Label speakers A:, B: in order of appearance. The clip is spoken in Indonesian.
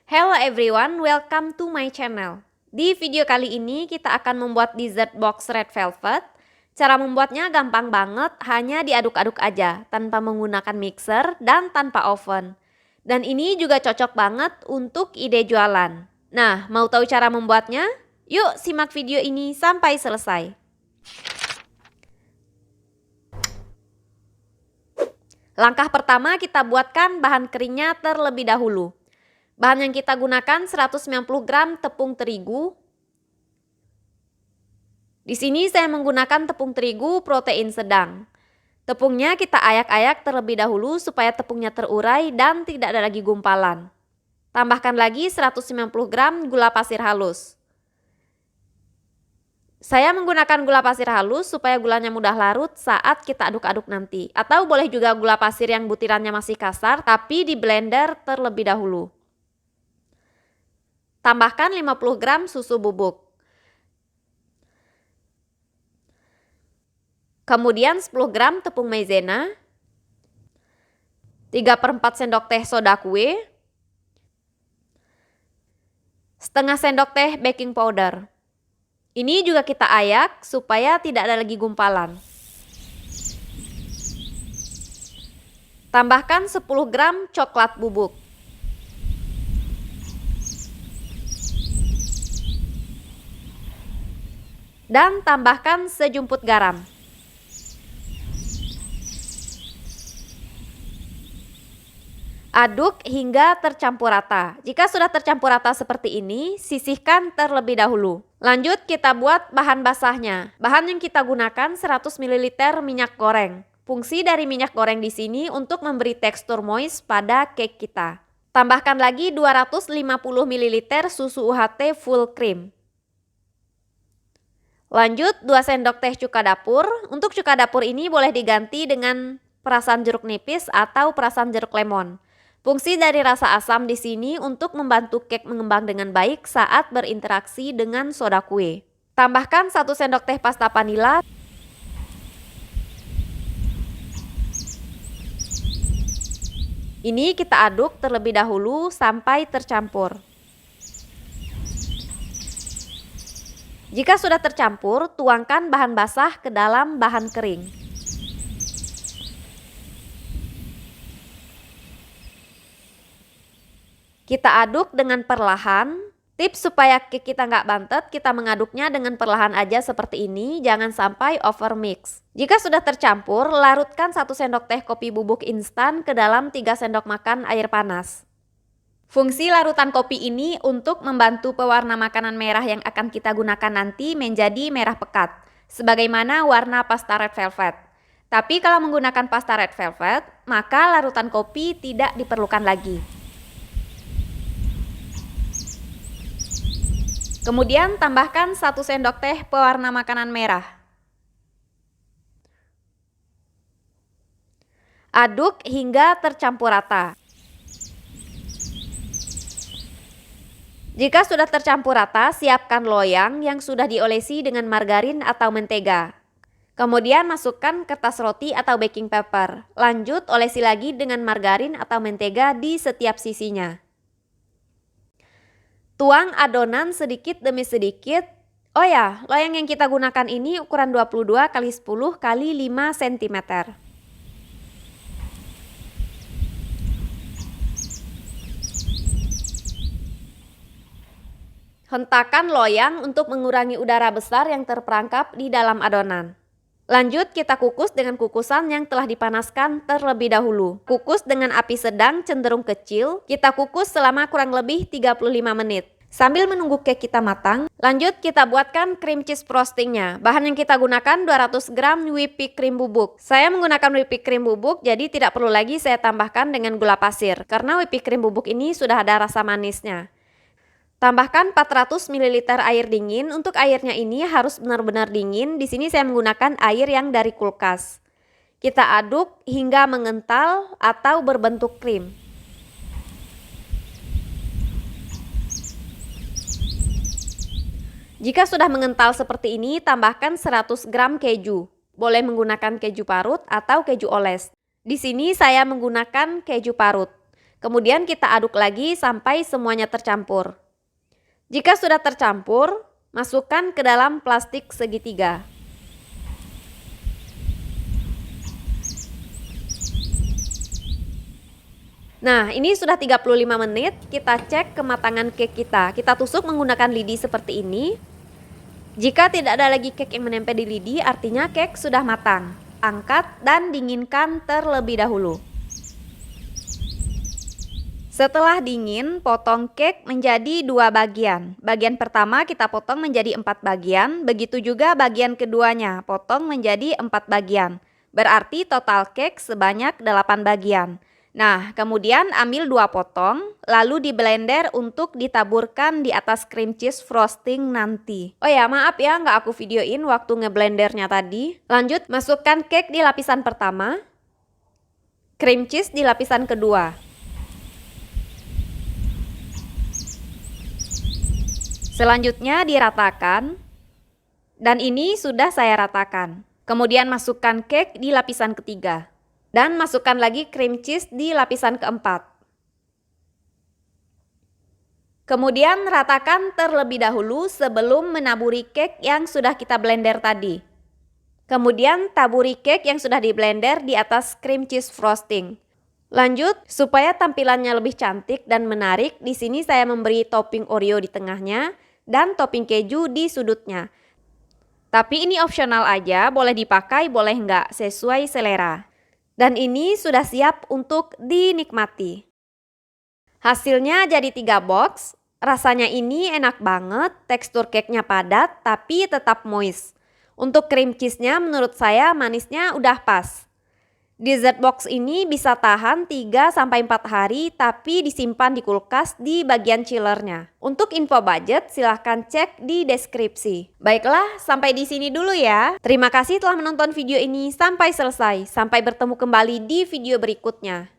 A: Hello everyone, welcome to my channel. Di video kali ini kita akan membuat dessert box red velvet. Cara membuatnya gampang banget, hanya diaduk-aduk aja tanpa menggunakan mixer dan tanpa oven. Dan ini juga cocok banget untuk ide jualan. Nah, mau tahu cara membuatnya? Yuk simak video ini sampai selesai. Langkah pertama, kita buatkan bahan keringnya terlebih dahulu. Bahan yang kita gunakan 190 gram tepung terigu. Di sini saya menggunakan tepung terigu protein sedang. Tepungnya kita ayak-ayak terlebih dahulu supaya tepungnya terurai dan tidak ada lagi gumpalan. Tambahkan lagi 190 gram gula pasir halus. Saya menggunakan gula pasir halus supaya gulanya mudah larut saat kita aduk-aduk nanti. Atau boleh juga gula pasir yang butirannya masih kasar tapi di blender terlebih dahulu. Tambahkan 50 gram susu bubuk. Kemudian 10 gram tepung maizena. 3/4 sendok teh soda kue. Setengah sendok teh baking powder. Ini juga kita ayak supaya tidak ada lagi gumpalan. Tambahkan 10 gram coklat bubuk. Dan tambahkan sejumput garam. Aduk hingga tercampur rata. Jika sudah tercampur rata seperti ini, sisihkan terlebih dahulu. Lanjut kita buat bahan basahnya. Bahan yang kita gunakan 100 ml minyak goreng. Fungsi dari minyak goreng di sini untuk memberi tekstur moist pada cake kita. Tambahkan lagi 250 ml susu UHT full cream. Lanjut 2 sendok teh cuka dapur. Untuk cuka dapur ini boleh diganti dengan perasan jeruk nipis atau perasan jeruk lemon. Fungsi dari rasa asam di sini untuk membantu cake mengembang dengan baik saat berinteraksi dengan soda kue. Tambahkan 1 sendok teh pasta vanila. Ini kita aduk terlebih dahulu sampai tercampur. Jika sudah tercampur, tuangkan bahan basah ke dalam bahan kering. Kita aduk dengan perlahan. Tips supaya cake kita nggak bantet, kita mengaduknya dengan perlahan aja seperti ini, jangan sampai over mix. Jika sudah tercampur, larutkan 1 sendok teh kopi bubuk instan ke dalam 3 sendok makan air panas. Fungsi larutan kopi ini untuk membantu pewarna makanan merah yang akan kita gunakan nanti menjadi merah pekat, sebagaimana warna pasta red velvet. Tapi kalau menggunakan pasta red velvet, maka larutan kopi tidak diperlukan lagi. Kemudian tambahkan 1 sendok teh pewarna makanan merah. Aduk hingga tercampur rata. Jika sudah tercampur rata, siapkan loyang yang sudah diolesi dengan margarin atau mentega. Kemudian masukkan kertas roti atau baking paper. Lanjut olesi lagi dengan margarin atau mentega di setiap sisinya. Tuang adonan sedikit demi sedikit. Oh ya, loyang yang kita gunakan ini ukuran 22 x 10 x 5 cm. Hentakan loyang untuk mengurangi udara besar yang terperangkap di dalam adonan. Lanjut kita kukus dengan kukusan yang telah dipanaskan terlebih dahulu. Kukus dengan api sedang cenderung kecil. Kita kukus selama kurang lebih 35 menit. Sambil menunggu cake kita matang, lanjut kita buatkan cream cheese frostingnya. Bahan yang kita gunakan 200 gram whipped cream bubuk. Saya menggunakan whipped cream bubuk, jadi tidak perlu lagi saya tambahkan dengan gula pasir. Karena whipped cream bubuk ini sudah ada rasa manisnya. Tambahkan 400 ml air dingin. Untuk airnya ini harus benar-benar dingin. Di sini saya menggunakan air yang dari kulkas. Kita aduk hingga mengental atau berbentuk krim. Jika sudah mengental seperti ini, tambahkan 100 gram keju. Boleh menggunakan keju parut atau keju oles. Di sini saya menggunakan keju parut. Kemudian kita aduk lagi sampai semuanya tercampur. Jika sudah tercampur, masukkan ke dalam plastik segitiga. Nah, ini sudah 35 menit, kita cek kematangan cake kita. Kita tusuk menggunakan lidi seperti ini. Jika tidak ada lagi cake yang menempel di lidi, artinya cake sudah matang. Angkat dan dinginkan terlebih dahulu. Setelah dingin, potong cake menjadi 2 bagian. Bagian pertama kita potong menjadi 4 bagian, begitu juga bagian keduanya, potong menjadi 4 bagian. Berarti total cake sebanyak 8 bagian. Nah, kemudian ambil 2 potong, lalu di blender untuk ditaburkan di atas cream cheese frosting nanti. Oh ya, maaf ya nggak aku videoin waktu ngeblendernya tadi. Lanjut, masukkan cake di lapisan pertama, cream cheese di lapisan kedua. Selanjutnya diratakan, dan ini sudah saya ratakan. Kemudian masukkan cake di lapisan ketiga. Dan masukkan lagi cream cheese di lapisan keempat. Kemudian ratakan terlebih dahulu sebelum menaburi cake yang sudah kita blender tadi. Kemudian taburi cake yang sudah di blender di atas cream cheese frosting. Lanjut, supaya tampilannya lebih cantik dan menarik, di sini saya memberi topping Oreo di tengahnya dan topping keju di sudutnya. Tapi ini opsional aja, boleh dipakai, boleh enggak, sesuai selera. Dan ini sudah siap untuk dinikmati. Hasilnya jadi 3 box. Rasanya ini enak banget, tekstur cake-nya padat tapi tetap moist. Untuk cream cheese-nya menurut saya manisnya udah pas. Dessert box ini bisa tahan 3-4 hari tapi disimpan di kulkas di bagian chillernya. Untuk info budget silahkan cek di deskripsi. Baiklah, sampai di sini dulu ya. Terima kasih telah menonton video ini sampai selesai. Sampai bertemu kembali di video berikutnya.